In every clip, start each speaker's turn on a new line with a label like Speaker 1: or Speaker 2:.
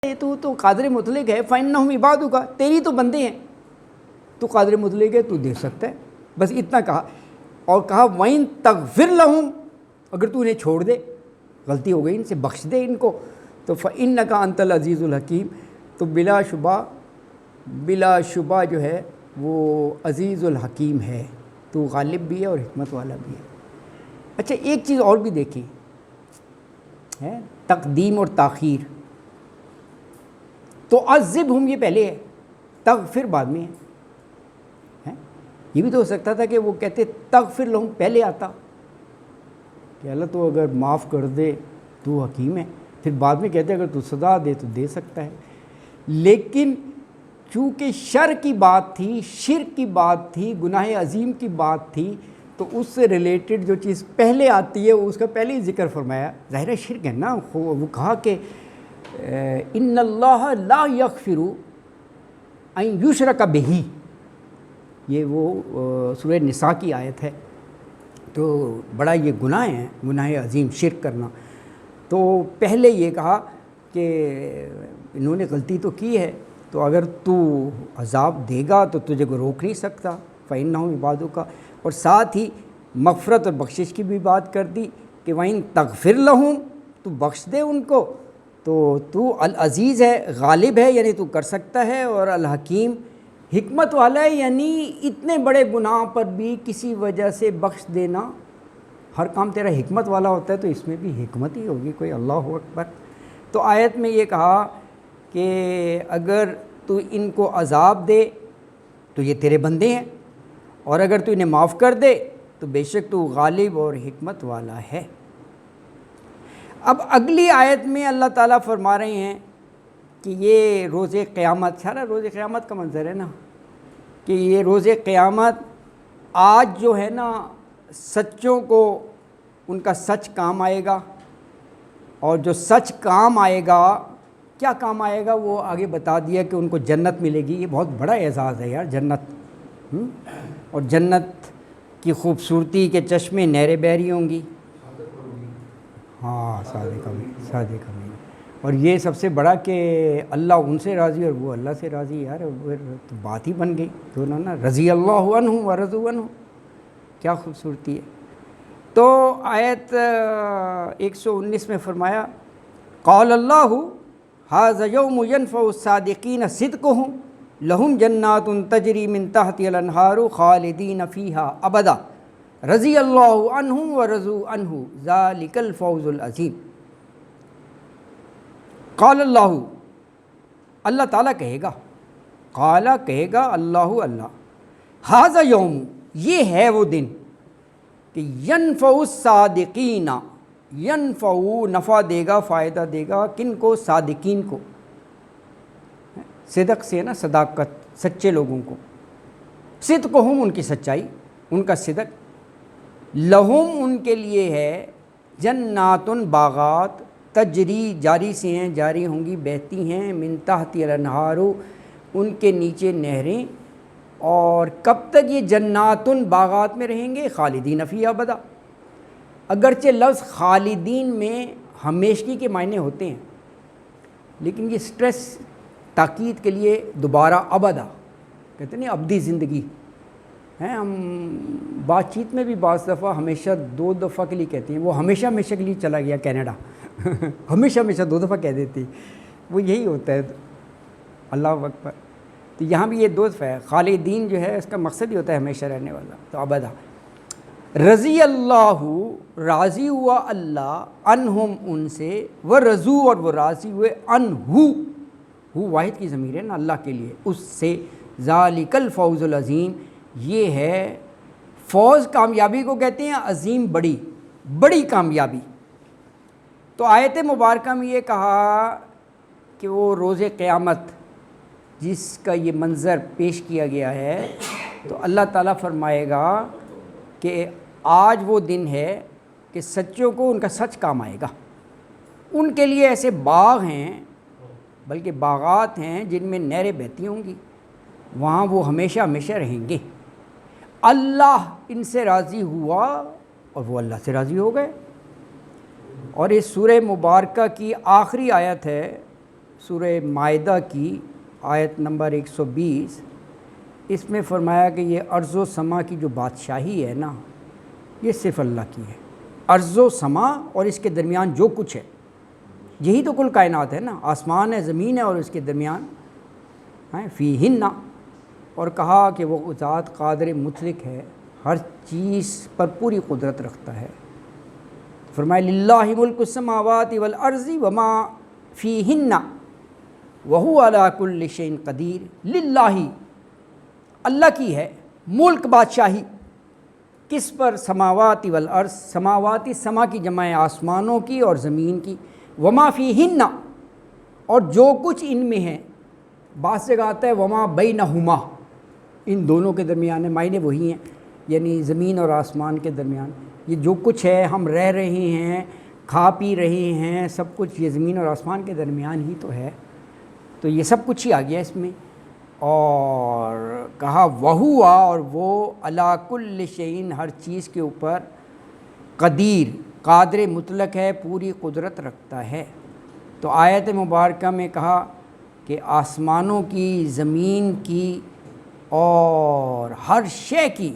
Speaker 1: تو قادر مطلق ہے، فَإِنَّهُمْ عِبَادُكَ، تیری تو بندے ہیں، تو قادر مطلق ہے، تو دے سکتا ہے، بس اتنا کہا۔ اور کہا وَإِن تَغْفِرْ لَهُمْ، اگر تو انہیں چھوڑ دے، غلطی ہو گئی ان سے، بخش دے ان کو، تو فَإِنَّكَ أَنْتَ الْعَزِيزُ الْحَكِيمُ، تو بلا شبہ جو ہے وہ عزیز الحکیم ہے، تو غالب بھی ہے اور حکمت والا بھی ہے۔ اچھا ایک چیز اور بھی دیکھیں ہے، تقدیم اور تاخیر۔ تو عذبہم یہ پہلے ہے، تغفر بعد میں ہے۔ یہ بھی تو ہو سکتا تھا کہ وہ کہتے تغفر لہم پہلے آتا کہ اللہ تو اگر معاف کر دے تو حکیم ہے، پھر بعد میں کہتے اگر تو سزا دے تو دے سکتا ہے۔ لیکن چونکہ شر کی بات تھی، شرک کی بات تھی، گناہ عظیم کی بات تھی، تو اس سے ریلیٹڈ جو چیز پہلے آتی ہے اس کا پہلے ہی ذکر فرمایا۔ ظاہر شرک ہے نا، وہ کہا کہ ان اللہ لا یغفر ان یشرک بہ، یہ وہ سورہ نساء کی آیت ہے۔ تو بڑا یہ گناہ ہے، گناہ عظیم شرک کرنا۔ تو پہلے یہ کہا کہ انہوں نے غلطی تو کی ہے، تو اگر تو عذاب دے گا تو تجھے کو روک نہیں سکتا، فَإِنَّهُمْ عِبَادُكَ، اور ساتھ ہی مغفرت اور بخشش کی بھی بات کر دی کہ وَإِن تَغْفِرْ لَهُمْ، تو بخش دے ان کو، تو العزیز ہے، غالب ہے، یعنی تو کر سکتا ہے، اور الحکیم حکمت والا ہے، یعنی اتنے بڑے گناہ پر بھی کسی وجہ سے بخش دینا، ہر کام تیرا حکمت والا ہوتا ہے تو اس میں بھی حکمت ہی ہوگی کوئی۔ اللہ اکبر۔ تو آیت میں یہ کہا کہ اگر تو ان کو عذاب دے تو یہ تیرے بندے ہیں، اور اگر تو انہیں معاف کر دے تو بے شک تو غالب اور حکمت والا ہے۔ اب اگلی آیت میں اللہ تعالیٰ فرما رہے ہیں کہ یہ روز قیامت، سارا روز قیامت کا منظر ہے نا، کہ یہ روز قیامت آج جو ہے نا سچوں کو ان کا سچ کام آئے گا، اور جو سچ کام آئے گا، کیا کام آئے گا وہ آگے بتا دیا کہ ان کو جنت ملے گی۔ یہ بہت بڑا اعزاز ہے یار جنت، اور جنت کی خوبصورتی کے چشمے نہریں بہری ہوں گی۔ ہاں صادق امین۔ اور یہ سب سے بڑا کہ اللہ ان سے راضی اور وہ اللہ سے راضی، یار تو بات ہی بن گئی دونوں نا، رضی اللہ عنہ و رضوا عنہ، کیا خوبصورتی ہے۔ تو آیت 119 میں فرمایا قال اللہ ھذا یوم ینفع الصادقین صدقہم لہم جنات تجری من تحتہا الانہار خالدین فیہا ابدا رضی اللہ عنہم و رضوا عنہ ذالک الفوز العظیم۔ قال اللہ، اللہ تعالیٰ کہے گا، قال کہے گا اللہ، ھذا یوم، یہ ہے وہ دن کہ ینفع الصادقین، ینفع نفع دے گا، فائدہ دے گا، کن کو؟ صادقین کو۔ صدق سے نا صداقت، سچے لوگوں کو، صدقہم ان کی سچائی، ان کا صدق، لہم ان کے لیے ہے، جنات باغات، تجری جاری سے ہیں، جاری ہوں گی، بہتی ہیں، من تحتہا الانہار ان کے نیچے نہریں، اور کب تک یہ جنات باغات میں رہیں گے؟ خالدین فیہا ابدا۔ اگرچہ لفظ خالدین میں ہمیشگی کے معنی ہوتے ہیں، لیکن یہ سٹریس تاکید کے لیے دوبارہ ابدا کہتے ہیں، ابدی زندگی ہیں۔ ہم بات چیت میں بھی بعض دفعہ ہمیشہ 2 دفعہ کے لیے کہتے ہیں، وہ ہمیشہ ہمیشہ کے لیے چلا گیا کینیڈا ہمیشہ 2 دفعہ کہہ دیتی، وہ یہی ہوتا ہے۔ اللہ اکبر۔ تو یہاں بھی یہ 2 دفعہ ہے، خالدین جو ہے اس کا مقصد ہی ہوتا ہے ہمیشہ رہنے والا، تو ابدا۔ رضی اللہ، راضی ہوا اللہ، عنہم ان سے، وہ رضو اور وہ راضی ہوئے، عنہ، ہو واحد کی ضمیر ہے نا اللہ کے لیے، اس سے، ذالک الفوز العظیم، یہ ہے فوز، کامیابی کو کہتے ہیں عظیم، بڑی کامیابی۔ تو آیت مبارکہ میں یہ کہا کہ وہ روز قیامت جس کا یہ منظر پیش کیا گیا ہے، تو اللہ تعالیٰ فرمائے گا کہ آج وہ دن ہے کہ سچوں کو ان کا سچ کام آئے گا۔ ان کے لیے ایسے باغ ہیں، بلکہ باغات ہیں جن میں نہریں بہتی ہوں گی، وہاں وہ ہمیشہ ہمیشہ رہیں گے۔ اللہ ان سے راضی ہوا اور وہ اللہ سے راضی ہو گئے۔ اور اس سورہ مبارکہ کی آخری آیت ہے سورہ مائدہ کی آیت نمبر 120، اس میں فرمایا کہ یہ ارض و سما کی جو بادشاہی ہے نا، یہ صرف اللہ کی ہے۔ ارض و سما اور اس کے درمیان جو کچھ ہے، یہی تو کل کائنات ہے نا، آسمان ہے، زمین ہے، اور اس کے درمیان ہیں فیہن، اور کہا کہ وہ ذات قادر مطلق ہے، ہر چیز پر پوری قدرت رکھتا ہے۔ فرمایا للہ ملک السماوات والارض وما فیہن وہو علی کل شیء قدیر۔ للہ، اللہ کی ہے ملک، بادشاہی، کس پر؟ سماوات والارض، سماواتی، سما کی جمع ہے آسمانوں کی اور زمین کی، وما فیہن، اور جو کچھ ان میں ہے۔ بعض جگہ آتا ہے وما بینہما، ان دونوں کے درمیان ہے، معنی وہی ہیں، یعنی زمین اور آسمان کے درمیان یہ جو کچھ ہے، ہم رہ رہے ہیں، کھا پی رہے ہیں، سب کچھ یہ زمین اور آسمان کے درمیان ہی تو ہے، تو یہ سب کچھ ہی آ گیا اس میں۔ اور کہا وہو، اور وہ علی کل شیء، ہر چیز کے اوپر، قدیر، قادر مطلق ہے، پوری قدرت رکھتا ہے۔ تو آیت مبارکہ میں کہا کہ آسمانوں کی، زمین کی، اور ہر شے کی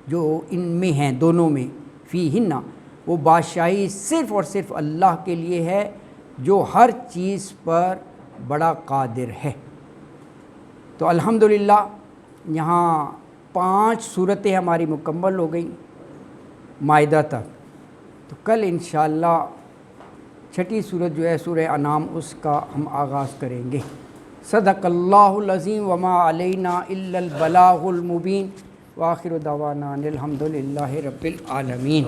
Speaker 1: جو ان میں ہیں، دونوں میں، فیہن، وہ بادشاہی صرف اور صرف اللہ کے لیے ہے، جو ہر چیز پر بڑا قادر ہے۔ تو الحمدللہ یہاں 5 صورتیں ہماری مکمل ہو گئیں مائدہ تک۔ تو کل انشاءاللہ 6ٹھی صورت جو ہے سورہ انعام، اس کا ہم آغاز کریں گے۔ صدق اللہ العظیم وما علینا الا البلاغ المبین، وآخر دعوانا ان الحمد للہ رب العالمین۔